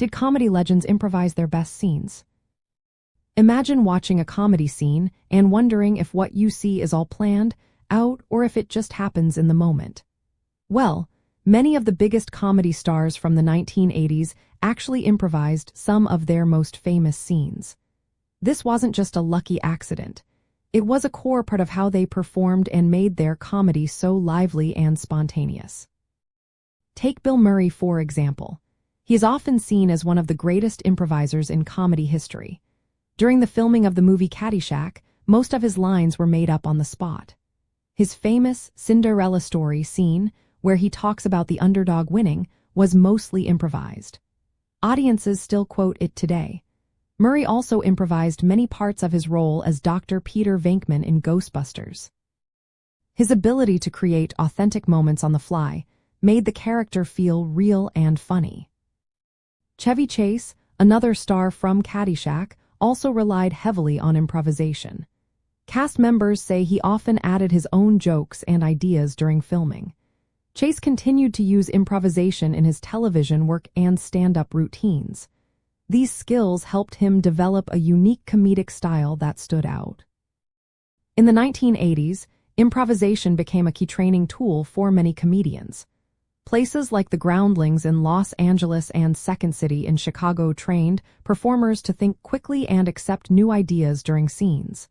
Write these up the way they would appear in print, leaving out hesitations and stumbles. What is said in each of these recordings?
did comedy legends improvise their best scenes? Imagine watching a comedy scene and wondering if what you see is all planned out or if it just happens in the moment. Well, many of the biggest comedy stars from the 1980s actually improvised some of their most famous scenes. This wasn't just a lucky accident. It was a core part of how they performed and made their comedy so lively and spontaneous. Take Bill Murray, for example. He is often seen as one of the greatest improvisers in comedy history. During the filming of the movie Caddyshack, most of his lines were made up on the spot. His famous Cinderella story scene, where he talks about the underdog winning, was mostly improvised. Audiences still quote it today. Murray also improvised many parts of his role as Dr. Peter Venkman in Ghostbusters. His ability to create authentic moments on the fly made the character feel real and funny. Chevy Chase, another star from Caddyshack, also relied heavily on improvisation. Cast members say he often added his own jokes and ideas during filming. Chase continued to use improvisation in his television work and stand-up routines. These skills helped him develop a unique comedic style that stood out. In the 1980s, improvisation became a key training tool for many comedians. Places like the Groundlings in Los Angeles and Second City in Chicago trained performers to think quickly and accept new ideas during scenes.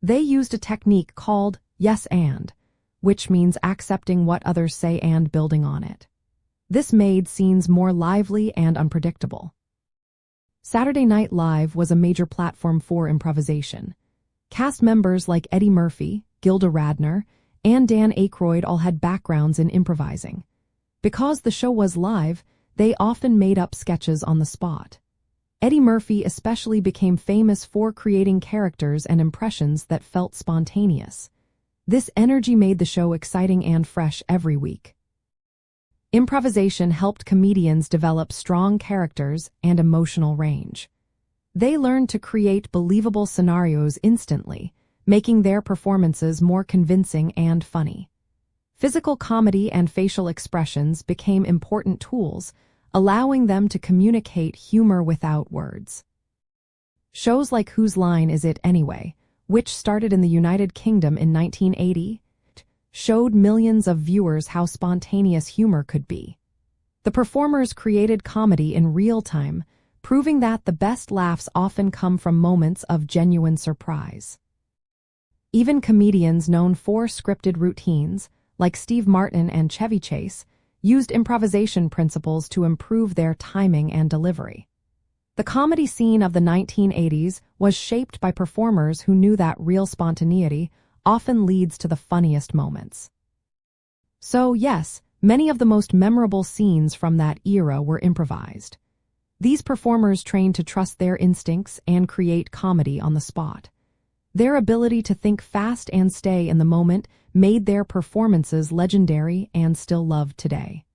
They used a technique called yes and, which means accepting what others say and building on it. This made scenes more lively and unpredictable. Saturday Night Live was a major platform for improvisation. Cast members like Eddie Murphy, Gilda Radner, and Dan Aykroyd all had backgrounds in improvising. Because the show was live, they often made up sketches on the spot. Eddie Murphy especially became famous for creating characters and impressions that felt spontaneous. This energy made the show exciting and fresh every week. Improvisation helped comedians develop strong characters and emotional range. They learned to create believable scenarios instantly, making their performances more convincing and funny. Physical comedy and facial expressions became important tools, allowing them to communicate humor without words. Shows like Whose Line Is It Anyway?, which started in the United Kingdom in 1980, showed millions of viewers how spontaneous humor could be. The performers created comedy in real time, proving that the best laughs often come from moments of genuine surprise. Even comedians known for scripted routines, like Steve Martin and Chevy Chase, used improvisation principles to improve their timing and delivery. The comedy scene of the 1980s was shaped by performers who knew that real spontaneity often leads to the funniest moments. So yes, many of the most memorable scenes from that era were improvised. These performers trained to trust their instincts and create comedy on the spot. Their ability to think fast and stay in the moment made their performances legendary and still loved today.